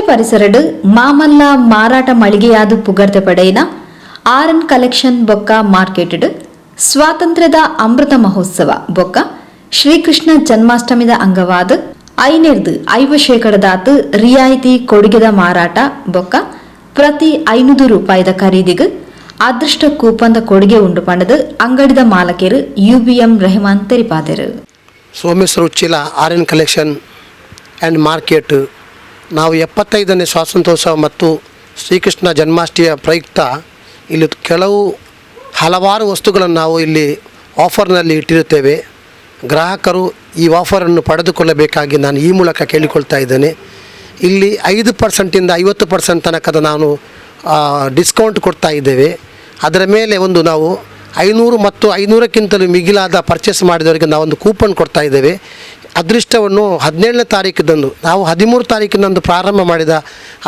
ಪರಿಸರಡು ಮಾಮಲ್ಲ ಮಾರಾಟ ಮಳಿಗೆಯಾದು ಪುಗರ್ತೆ ಪಡೆಯಿನ ಆರ್ಎನ್ ಕಲೆಕ್ಷನ್ ಬೊಕ್ಕ ಮಾರ್ಕೆಟ್ ಸ್ವಾತಂತ್ರ್ಯದ ಅಮೃತ ಮಹೋತ್ಸವ ಬೊಕ್ಕ ಶ್ರೀಕೃಷ್ಣ ಜನ್ಮಾಷ್ಟಮಿದ ಅಂಗವಾದ 50% ರಿಯಾಯಿತಿ ಕೊಡುಗೆದ ಮಾರಾಟ ಬೊಕ್ಕ ಪ್ರತಿ 500 ರೂಪಾಯಿದ ಖರೀದಿಗೆ ಅದೃಷ್ಟ ಕೂಪಂದ ಕೊಡುಗೆ ಉಂಡು ಪಂಡದು ಅಂಗಡಿದ ಮಾಲಕರು UBM ರೆಹಮಾನ್ ತೆರಿಪಾದರು. Someshwara Uchila RN collection and market ನಾವು 75ನೇ ಸ್ವಾತಂತ್ರ್ಯೋತ್ಸವ ಮತ್ತು ಶ್ರೀಕೃಷ್ಣ ಜನ್ಮಾಷ್ಟಮಿಯ ಪ್ರಯುಕ್ತ ಇಲ್ಲಿ ಹಲವಾರು ವಸ್ತುಗಳನ್ನು ನಾವು ಇಲ್ಲಿ ಆಫರ್ನಲ್ಲಿ ಇಟ್ಟಿರುತ್ತೇವೆ. ಗ್ರಾಹಕರು ಈ ಆಫರನ್ನು ಪಡೆದುಕೊಳ್ಳಬೇಕಾಗಿ ನಾನು ಈ ಮೂಲಕ ಕೇಳಿಕೊಳ್ತಾ ಇದ್ದೇನೆ. ಇಲ್ಲಿ 5% 50% ತನಕದ ನಾನು ಡಿಸ್ಕೌಂಟ್ ಕೊಡ್ತಾ ಇದ್ದೇವೆ. ಅದರ ಮೇಲೆ ನಾವು 500 ಮತ್ತು 500ಕ್ಕಿಂತಲೂ ಮಿಗಿಲಾದ ಪರ್ಚೇಸ್ ಮಾಡಿದವರಿಗೆ ನಾವೊಂದು ಕೂಪನ್ ಕೊಡ್ತಾ ಇದ್ದೇವೆ. ಅದೃಷ್ಟವನ್ನು 17ನೇ ತಾರೀಕಿದಂದು ನಾವು 13 ತಾರೀಕಿನಂದು ಪ್ರಾರಂಭ ಮಾಡಿದ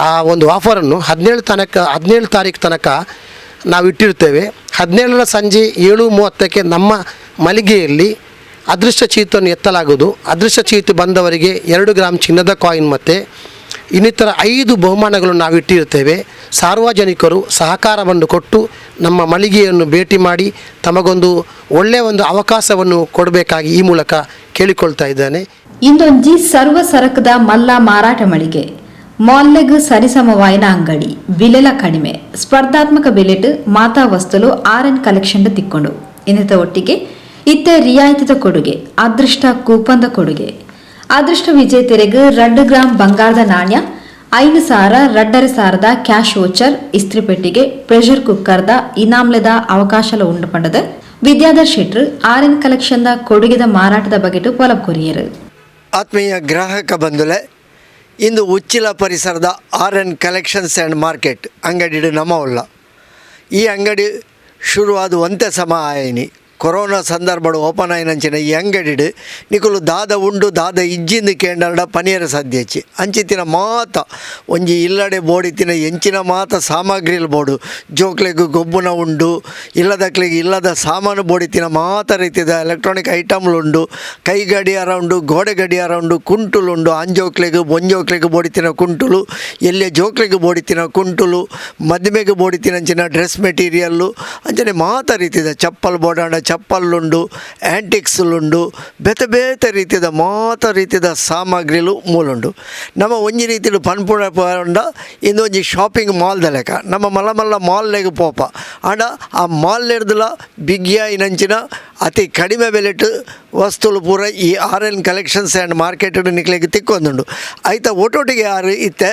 ಆ ಒಂದು ಆಫರನ್ನು 17 ತಾರೀಕು ತನಕ ನಾವು ಇಟ್ಟಿರ್ತೇವೆ. 17ರ ಸಂಜೆ 7:30ಕ್ಕೆ ನಮ್ಮ ಮಳಿಗೆಯಲ್ಲಿ ಅದೃಷ್ಟ ಚೀಟನ್ನು ಎತ್ತಲಾಗುವುದು. ಅದೃಷ್ಟ ಚೀಟು ಬಂದವರಿಗೆ 2 ಗ್ರಾಮ್ ಚಿನ್ನದ ಕಾಯಿನ್ ಮತ್ತು ಇನ್ನಿತರ 5 ಬಹುಮಾನಗಳನ್ನು ನಾವು ಇಟ್ಟಿರುತ್ತೇವೆ. ಸಾರ್ವಜನಿಕರು ಸಹಕಾರವನ್ನು ಕೊಟ್ಟು ನಮ್ಮ ಮಳಿಗೆಯನ್ನು ಭೇಟಿ ಮಾಡಿ ತಮಗೊಂದು ಒಳ್ಳೆಯ ಒಂದು ಅವಕಾಶವನ್ನು ಕೊಡಬೇಕಾಗಿ ಈ ಮೂಲಕ ಕೇಳಿಕೊಳ್ತಾ ಇದ್ದೇನೆ. ಇಂದೊಂಜಿ ಸರ್ವ ಸರಕದ ಮಲ್ಲ ಮಾರಾಟ ಮಳಿಗೆ ಮಾಲ್ಲೆಗ್ ಸರಿಸಮವಾಯಿನ ಅಂಗಡಿ ಬಿಲೆಲ ಕಡಿಮೆ ಸ್ಪರ್ಧಾತ್ಮಕ ಬೆಲೆಟ್ ಮಾತಾ ವಸ್ತುಲು ಆರ್ಎನ್ ಕಲೆಕ್ಷನ್ ತಿಕ್ಕೊಂಡು ಇನ್ನಿತ ಒಟ್ಟಿಗೆ ಇತ್ತೆ ರಿಯಾಯಿತಿದ ಕೊಡುಗೆ ಅದೃಷ್ಟ ಕೂಪಂದ ಕೊಡುಗೆ ಅದೃಷ್ಟ ವಿಜೇತರಿಗೆ 2 ಗ್ರಾಂ ಬಂಗಾರದ ನಾಣ್ಯ 5,000 ಕ್ಯಾಶ್ ವೋಚರ್ ಇಸ್ತ್ರಿ ಪೆಟ್ಟಿಗೆ ಪ್ರೆಷರ್ ಕುಕ್ಕರ್ದ ಇನಾಮ್ಲೆದ ಅವಕಾಶಲ ಉಂಡು ಪಂಡದ ವಿದ್ಯಾಧರ್ ಶೆಟ್ರು ಆರ್ಎನ್ ಕಲೆಕ್ಷನ್ದ ಕೊಡುಗೆದ ಮಾರಾಟದ ಬಗೆಟು ಪೊಲಬ್ ಕೊರಿಯರು. ಆತ್ಮೀಯ ಗ್ರಾಹಕ ಬಂಧುಲೆ, ಇಂದು ಉಚ್ಚಿಲ ಪರಿಸರದ ಆರ್ಎನ್ ಕಲೆಕ್ಷನ್ಸ್ ಆ್ಯಂಡ್ ಮಾರ್ಕೆಟ್ ಅಂಗಡಿ ನಮ್ಮವಲ್ಲ. ಈ ಅಂಗಡಿ ಶುರುವಾದ ಒಂತೆ ಸಮ ಆಯನಿ ಕೊರೋನಾ ಸಂದರ್ಭಡು ಓಪನ್ ಆಯ್ನಂಚಿನ ಈ ಅಂಗಡಿ ನಿಕುಲು ದಾದ ಉಂಡು ದಾದ ಇಜ್ಜಿಂದು ಕೇಂಡಲ್ಡ ಪನೀರ ಸದ್ಯಚ್ಚಿ ಅಂಚಿತ್ತಿನ ಮಾತ ಒಂಜಿ ಇಲ್ಲಡೆ ಬೋಡಿತ್ತಿನ ಎಂಚಿನ ಮಾತ ಸಾಮಗ್ರಿಲ್ ಬೋಡು ಜೋಕ್ಲೆಗ್ ಗೊಬ್ಬುನ ಉಂಡು ಇಲ್ಲದಕ್ಲೆಗ್ ಇಲ್ಲದ ಸಾಮಾನು ಬೋಡಿತ್ತಿನ ಮಾತ ರೀತಿಯ ಎಲೆಕ್ಟ್ರಾನಿಕ್ ಐಟಮ್ಲುಂಡು ಕೈ ಗಡಿಯಾರ ಉಂಡು ಗೋಡೆ ಗಡಿಯಾರ ಉಂಡು ಕುಂಟುಲುಂಡು ಅಂಜೋಕ್ಲೆಗ್ ಬೊಂಜೋಕ್ಲೆಗ್ ಬೋಡಿತ್ತಿನ ಕುಂಟುಲು ಎಲ್ಲೆ ಜೋಕ್ಲೆಗ್ ಬೋಡಿತ್ತಿನ ಕುಂಟುಲು ಮದ್ಮೆಗೆ ಬೋಡಿತ್ತಿನಂಚಿನ ಡ್ರೆಸ್ ಮೆಟೀರಿಯಲ್ಲು ಅಂಚನೆ ಮಾತ ರೀತಿಯ ಚಪ್ಪಲ್ ಬೋಡಾಂಡ ಚಪ್ಪಲ್ಲುಂಡು ಆ್ಯಂಟಿಕ್ಸ್ಲುಂಡು ಬೇತೆ ರೀತಿಯ ಮಾತ ರೀತಿಯ ಸಾಮಗ್ರಿಲು ಮೂಲುಂಡು. ನಮ್ಮ ಒಂಜಿ ರೀತಿಲು ಪನ್ಪುಣ ಪಂಡ ಇಂದೊಂಜಿ ಶಾಪಿಂಗ್ ಮಾಲ್ದ ಲೆಕ್ಕ ನಮ್ಮ ಮಲ್ಲ ಮಾಲ್ಲೆಗ್ ಪೋಪ ಆಂಡ ಆ ಮಾಲ್ ಹಿಡ್ದಲ ಬಿಗ್ಯಾಯಿನಂಚಿನ ಅತಿ ಕಡಿಮೆ ಬೆಲೆಟ್ ವಸ್ತುಲು ಪೂರ ಈ ಆರ್ಎನ್ ಕಲೆಕ್ಷನ್ಸ್ ಆ್ಯಂಡ್ ಮಾರ್ಕೆಟ್ ನಿಕ್ಲೆಗೆ ತಿಕ್ಕೊಂದುಂಡು. ಆಯ್ತಾ ಒಟ್ಟೊಟ್ಟಿಗೆ ಯಾರು ಇತ್ತೆ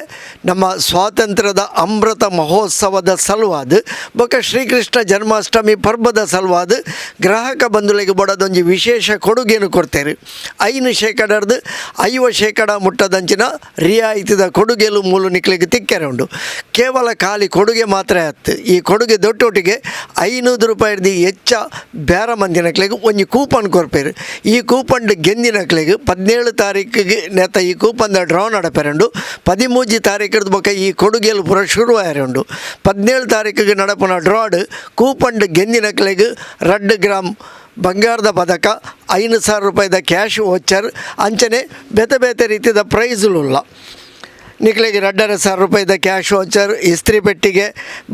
ನಮ್ಮ ಸ್ವಾತಂತ್ರ್ಯದ ಅಮೃತ ಮಹೋತ್ಸವದ ಸಲುವಾದ ಬೊಕ್ಕ ಶ್ರೀಕೃಷ್ಣ ಜನ್ಮಾಷ್ಟಮಿ ಪರ್ವದ ಸಲುವಾದ ಗ್ರಾಹಕ ಬಂಧುಗಳಿಗೆ ಬಡದೊಂಜಿ ವಿಶೇಷ ಕೊಡುಗೆಯನ್ನು ಕೊಡ್ತೇವೆ. 5% 50% ಮುಟ್ಟದಂಚಿನ ರಿಯಾಯಿತಿದ ಕೊಡುಗೆಲು ಮೂಲು ನಿಕ್ಲೆಗೆ ತಿಕ್ಕೆರೆ ಉಂಡು. ಕೇವಲ ಖಾಲಿ ಕೊಡುಗೆ ಮಾತ್ರ ಆಯ್ತು. ಈ ಕೊಡುಗೆ ದೊಟ್ಟೊಟ್ಟಿಗೆ 500 ರೂಪಾಯಿದು ಹೆಚ್ಚ ಬೇರೆ ಮಂದಿನಕ್ಲೆಗೆ ಒಂಜಿ ಕೂಪನ್ ಕೊರ್ಪೇರು. ಈ ಕೂಪನ್ ಗೆಂದಿನಕ್ಲೆಗೆ 17 ತಾರೀಕಿಗೆ ನೆತ್ತ ಈ ಕೂಪನ್ದ ಡ್ರಾ ನಡಪೆರಂಡು 13 ತಾರೀಕಿದ ಬೊಕ್ಕ ಈ ಕೊಡುಗೆಲು ಪೂರ ಶುರುವಾಯರುಂಡು. 17 ತಾರೀಕಿಗೆ ನಡಪನ ಡ್ರಾಡ್ ಕೂಪನ್ ಗೆಂದಿನಕ್ಲೆಗೆ 2 ಗ್ರಾಮ್ ಬಂಗಾರದ ಪದಕ 5,000 ರೂಪಾಯಿದ ಕ್ಯಾಶ್ ವೋಚರ್ ಅಂಚನೆ ಬೇತೆ ರೀತಿಯ ಪ್ರೈಸ್ಲುಲ್ಲ ನಿಕ್ಲೆಗೆ 2,500 ರೂಪಾಯಿದ ಕ್ಯಾಶ್ ವೋಚರ್ ಇಸ್ತ್ರಿ ಪೆಟ್ಟಿಗೆ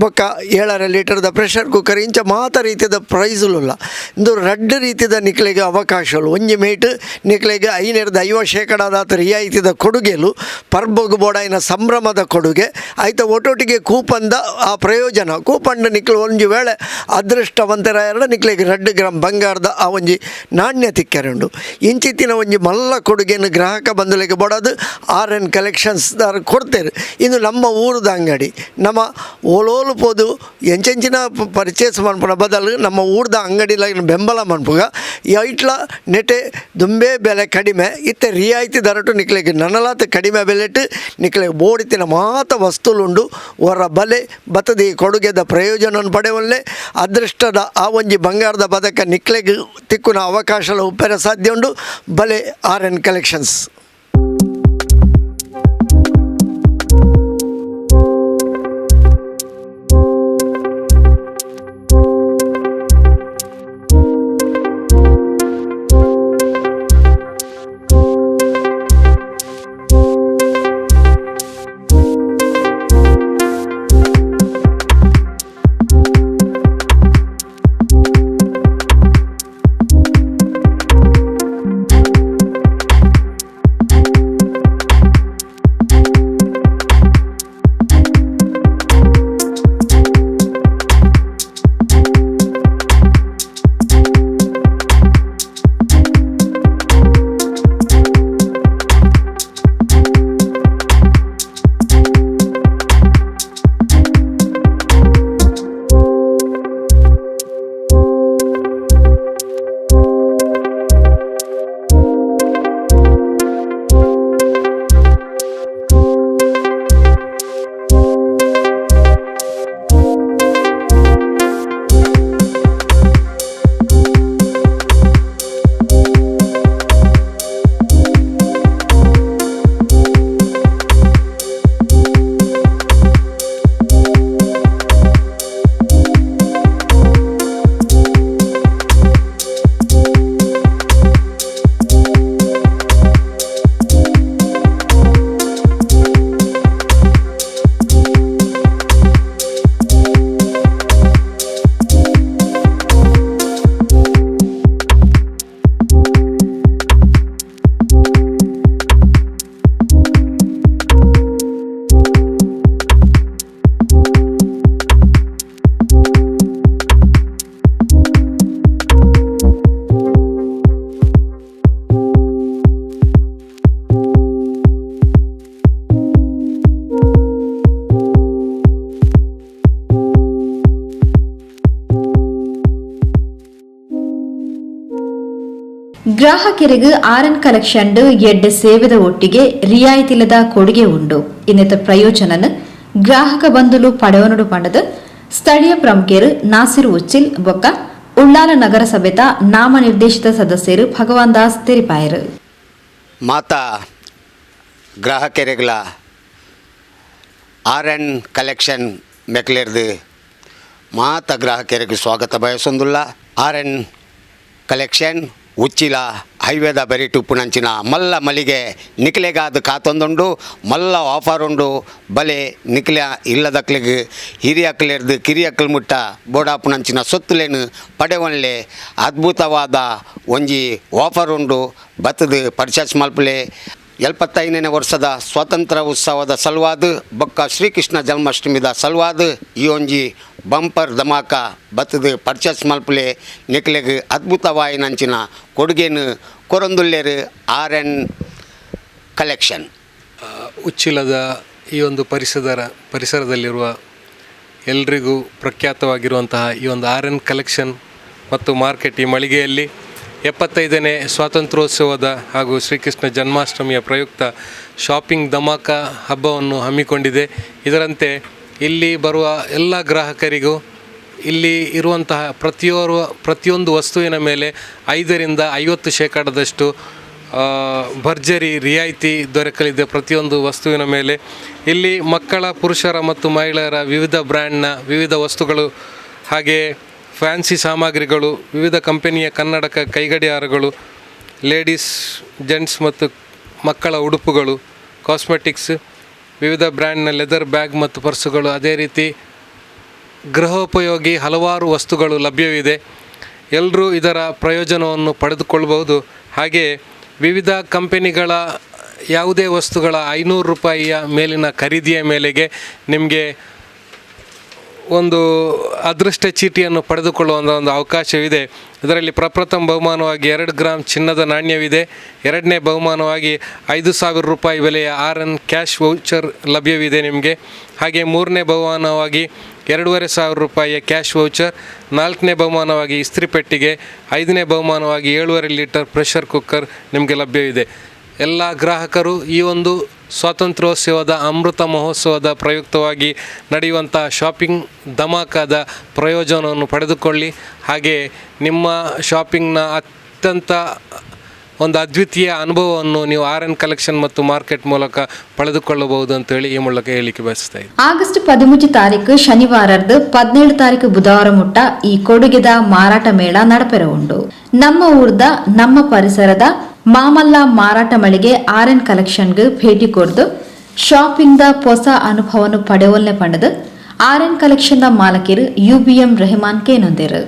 ಬೊಕ್ಕ 7 ಲೀಟರ್ದ ಪ್ರೆಷರ್ ಕುಕ್ಕರ್ ಇಂಚ ಮಾತ ರೀತಿಯ ಪ್ರೈಸ್ಲುಲ್ಲ. ಇಂದು 2 ರೀತಿಯ ನಿಕ್ಲೆಗೆ ಅವಕಾಶಗಳು ಒಂಜಿ ಮೇಟ್ ನಿಕ್ಲೆಗೆ 550% ರಿಯಾಯಿತಿದ ಕೊಡುಗೆಲು ಪರ್ಬೊಗ್ ಬೋಡಾಯಿನ ಸಂಭ್ರಮದ ಕೊಡುಗೆ ಆಯ್ತಾ ಒಟ್ಟೊಟ್ಟಿಗೆ ಕೂಪನ್ದ ಆ ಪ್ರಯೋಜನ ಕೂಪನ್ ನಿಕ್ಲು ಒಂಜಿ ವೇಳೆ ಅದೃಷ್ಟವಂತರ 2 ನಿಕ್ಲೆಗೆ 2 ಗ್ರಾಮ್ ಬಂಗಾರದ ಆ ಒಂಜಿ ನಾಣ್ಯ ತಿಕ್ಕೆರುಂಡು. ಇಂಚಿತ್ತಿನ ಒಂಜಿ ಮಲ್ಲ ಕೊಡುಗೆಯನ್ನು ಗ್ರಾಹಕ ಬಂಧುಗಳಿಗೆ ಬೋಡೋದು ಆರ್ಎನ್ ಕಲೆಕ್ಷನ್ಸ್ ಕೊಡ್ತೇವೆ. ಇದು ನಮ್ಮ ಊರದ ಅಂಗಡಿ ನಮ್ಮ ಓಲೋಲು ಪೋದು ಎಂಚಿನ ಪರ್ಚೇಸ್ ಮನ್ಪುನ ಬದಲು ನಮ್ಮ ಊರದ ಅಂಗಡಿಲ ಬೆಂಬಲ ಮನ್ಪುಗ ಐಟ್ಲ ನೆಟೆ ದುಂಬೆ ಬೆಲೆ ಕಡಿಮೆ ಇತ್ತೆ ರಿಯಾಯಿತಿ ದರಟು ನಿಕ್ಲೆಗೆ ನನಲಾತ ಕಡಿಮೆ ಬೆಲೆಟ್ ನಿಕ್ಲೆಗೆ ಬೋಡಿತಿನ ಮಾತ ವಸ್ತುಲುಂಡು ಹೊರ ಬಲೆ ಬತ್ತದ ಈ ಕೊಡುಗೆದ ಪ್ರಯೋಜನವನ್ನು ಪಡೆಯೊಳ್ಳೆ ಅದೃಷ್ಟದ ಆ ಒಂಜಿ ಬಂಗಾರದ ಪದಕ ನಿಕ್ಲೆಗೆ ತಿಕ್ಕುನ ಅವಕಾಶಲ ಉಪ್ಪೆರ ಸಾಧ್ಯ ಉಂಡು. ಬಲೆ ಆರ್ಎನ್ ಕಲೆಕ್ಷನ್ಸ್. ಗ್ರಾಹಕರಿಗೆ ಆರ್ಎನ್ ಕಲೆಕ್ಷನ್ ಎಡ್ಡೆ ಸೇವೆದ ಒಟ್ಟಿಗೆ ರಿಯಾಯಿತಿಲ್ಲದ ಕೊಡುಗೆ ಉಂಡು ಇನ್ನಿತ ಪ್ರಯೋಜನ ಗ್ರಾಹಕ ಬಂಧುಲು ಪಡೆವನುಡು ಪಂಡದ ಸ್ಥಳೀಯ ಪ್ರಮುಖರು ನಾಸಿರು ಉಚ್ಚಿಲ್ ಬೊಕ್ಕ ಉಳ್ಳಾಲ ನಗರಸಭೆದ ನಾಮನಿರ್ದೇಶಿತ ಸದಸ್ಯರು ಭಗವಾನ್ ದಾಸ್ ತೆರಿಪಾಯರು. ಮಾತಾ ಗ್ರಾಹಕರಿಗಳ ಆರ್ಎನ್ ಕಲೆಕ್ಷನ್ ಮೆಕ್ಲೇರ್ದು ಮಾತಾ ಗ್ರಾಹಕರಿಗೆ ಸ್ವಾಗತ ಬಯಸೊಂದುಲ್ಲ. ಆರ್ಎನ್ ಕಲೆಕ್ಷನ್ ಉಚ್ಚಿಲ ಹೈವೇದ ಬೆರಿಟು ಪುಣಂಚಿನ ಮಲ್ಲ ಮಲಿಗೆ ನಿಕ್ಲೆಗಾದ ಕಾತೊಂದುಂಡು ಮಲ್ಲ ಆಫರ್ ಉಂಡು ಬಲೆ ನಿಕ್ಲೆ ಇಲ್ಲದಕ್ಲಿಗೆ ಹಿರಿಯಕ್ಕಲೇರ್ದು ಕಿರಿಯಕ್ಕಲ್ ಮುಟ್ಟ ಬೋಡಾಪುಣಂಚಿನ ಸೊತ್ತುಲೇನು ಪಡೆವನ್ಲೆ ಅದ್ಭುತವಾದ ಒಂಜಿ ಆಫರ್ ಉಂಡು ಬತ್ತದು ಪರ್ಚೇಸ್ ಮಲ್ಪಲೆ 75ನೇ ವರ್ಷದ ಸ್ವಾತಂತ್ರ್ಯ ಉತ್ಸವದ ಸಲುವಾದ ಬೊಕ್ಕ ಶ್ರೀಕೃಷ್ಣ ಜನ್ಮಾಷ್ಟಮಿದ ಸಲುವಾದ ಈ ಒಂಜಿ ಬಂಪರ್ ಧಮಾಕ ಬತ್ತದು ಪರ್ಚೇಸ್ ಮಲ್ಪಲೆ ನಿಕ್ಲೆಗೆ ಅದ್ಭುತವಾಯಿನಂಚಿನ ಕೊಡುಗೆನು ಕೊರೊಂದುಲ್ಲೇರು ಆರ್ಎನ್ ಕಲೆಕ್ಷನ್. ಉಚ್ಚಿಲದ ಈ ಒಂದು ಪರಿಸರದಲ್ಲಿರುವ ಎಲ್ರಿಗೂ ಪ್ರಖ್ಯಾತವಾಗಿರುವಂತಹ ಈ ಒಂದು ಆರ್ಎನ್ ಕಲೆಕ್ಷನ್ ಮತ್ತು ಮಾರ್ಕೆಟ್ ಈ ಮಳಿಗೆಯಲ್ಲಿ 75ನೇ ಸ್ವಾತಂತ್ರ್ಯೋತ್ಸವದ ಹಾಗೂ ಶ್ರೀಕೃಷ್ಣ ಜನ್ಮಾಷ್ಟಮಿಯ ಪ್ರಯುಕ್ತ ಶಾಪಿಂಗ್ ಧಮಾಕ ಹಬ್ಬವನ್ನು ಹಮ್ಮಿಕೊಂಡಿದೆ. ಇದರಂತೆ ಇಲ್ಲಿ ಬರುವ ಎಲ್ಲ ಗ್ರಾಹಕರಿಗೂ ಇಲ್ಲಿ ಇರುವಂತಹ ಪ್ರತಿಯೊಂದು ವಸ್ತುವಿನ ಮೇಲೆ 5ರಿಂದ 50% ಭರ್ಜರಿ ರಿಯಾಯಿತಿ ದೊರಕಲಿದೆ. ಪ್ರತಿಯೊಂದು ವಸ್ತುವಿನ ಮೇಲೆ ಇಲ್ಲಿ ಮಕ್ಕಳ, ಪುರುಷರ ಮತ್ತು ಮಹಿಳೆಯರ ವಿವಿಧ ಬ್ರ್ಯಾಂಡ್ನ ವಿವಿಧ ವಸ್ತುಗಳು, ಹಾಗೆ ಫ್ಯಾನ್ಸಿ ಸಾಮಗ್ರಿಗಳು, ವಿವಿಧ ಕಂಪನಿಯ ಕನ್ನಡಕ ಕೈಗಡಿಯಾರಗಳು, ಲೇಡೀಸ್, ಜೆಂಟ್ಸ್ ಮತ್ತು ಮಕ್ಕಳ ಉಡುಪುಗಳು, ಕಾಸ್ಮೆಟಿಕ್ಸ್, ವಿವಿಧ ಬ್ರ್ಯಾಂಡ್ನ ಲೆದರ್ ಬ್ಯಾಗ್ ಮತ್ತು ಪರ್ಸುಗಳು, ಅದೇ ರೀತಿ ಗೃಹೋಪಯೋಗಿ ಹಲವಾರು ವಸ್ತುಗಳು ಲಭ್ಯವಿದೆ. ಎಲ್ಲರೂ ಇದರ ಪ್ರಯೋಜನವನ್ನು ಪಡೆದುಕೊಳ್ಳಬಹುದು. ಹಾಗೆ ವಿವಿಧ ಕಂಪನಿಗಳ ಯಾವುದೇ ವಸ್ತುಗಳ 500 ರೂಪಾಯಿಯ ಮೇಲಿನ ಖರೀದಿಯ ಮೇಲೆಗೆ ನಿಮಗೆ ಒಂದು ಅದೃಷ್ಟ ಚೀಟಿಯನ್ನು ಪಡೆದುಕೊಳ್ಳುವ ಒಂದು ಅವಕಾಶವಿದೆ. ಇದರಲ್ಲಿ ಪ್ರಪ್ರಥಮ ಬಹುಮಾನವಾಗಿ 2 ಗ್ರಾಮ್ ಚಿನ್ನದ ನಾಣ್ಯವಿದೆ. 2ನೇ ಬಹುಮಾನವಾಗಿ 5,000 ರೂಪಾಯಿ ಬೆಲೆಯ ಆರ್ಎನ್ ಕ್ಯಾಶ್ ವೌಚರ್ ಲಭ್ಯವಿದೆ ನಿಮಗೆ. ಹಾಗೆ 3ನೇ ಬಹುಮಾನವಾಗಿ 2,500 ರೂಪಾಯಿಯ ಕ್ಯಾಶ್ ವೌಚರ್, 4ನೇ ಬಹುಮಾನವಾಗಿ ಇಸ್ತ್ರಿ ಪೆಟ್ಟಿಗೆ, 5ನೇ ಬಹುಮಾನವಾಗಿ 7.5 ಲೀಟರ್ ಪ್ರೆಷರ್ ಕುಕ್ಕರ್ ನಿಮಗೆ ಲಭ್ಯವಿದೆ. ಎಲ್ಲ ಗ್ರಾಹಕರು ಈ ಒಂದು ಸ್ವಾತಂತ್ರ್ಯೋತ್ಸವದ ಅಮೃತ ಮಹೋತ್ಸವದ ಪ್ರಯುಕ್ತವಾಗಿ ನಡೆಯುವಂಥ ಶಾಪಿಂಗ್ ಧಮಾಕದ ಪ್ರಯೋಜನವನ್ನು ಪಡೆದುಕೊಳ್ಳಿ. ಹಾಗೆ ನಿಮ್ಮ ಶಾಪಿಂಗ್ನ ಅತ್ಯಂತ ಒಂದು ಅದ್ವಿತೀಯ ಅನುಭವವನ್ನು ನೀವು ಆರ್ಎನ್ ಕಲೆಕ್ಷನ್ ಮತ್ತು ಮಾರ್ಕೆಟ್ ಮೂಲಕ ಪಡೆದುಕೊಳ್ಳಬಹುದು ಅಂತೇಳಿ ಈ ಮೂಲಕ ಹೇಳಿಕೆ ಬಯಸ್ತಾ ಇದ್ದೀನಿ. ಆಗಸ್ಟ್ 13 ತಾರೀಕು ಶನಿವಾರದ 17 ತಾರೀಕು ಬುಧವಾರ ಮುಟ್ಟ ಈ ಕೊಡುಗೆದ ಮಾರಾಟ ಮೇಳ ನಡಪೆರ ಉಂಡು. ನಮ್ಮ ಊರ್ದ ನಮ್ಮ ಪರಿಸರದ ಮಾಮಲ್ಲ ಮಾರಾಟ ಮಳಿಗೆ ಆರ್ಎನ್ ಕಲೆಕ್ಷನ್ಗೆ ಭೇಟಿ ಕೊಡ್ದು ಶಾಪಿಂಗ್ದ ಹೊಸ ಅನುಭವವನ್ನು ಪಡೆಯೊಲ್ಲೆ ಪಂಡದು ಆರ್ಎನ್ ಕಲೆಕ್ಷನ್ನ ಮಾಲಕಿರು UBM ರೆಹಮಾನ್ ಕೇನೊಂದಿರು.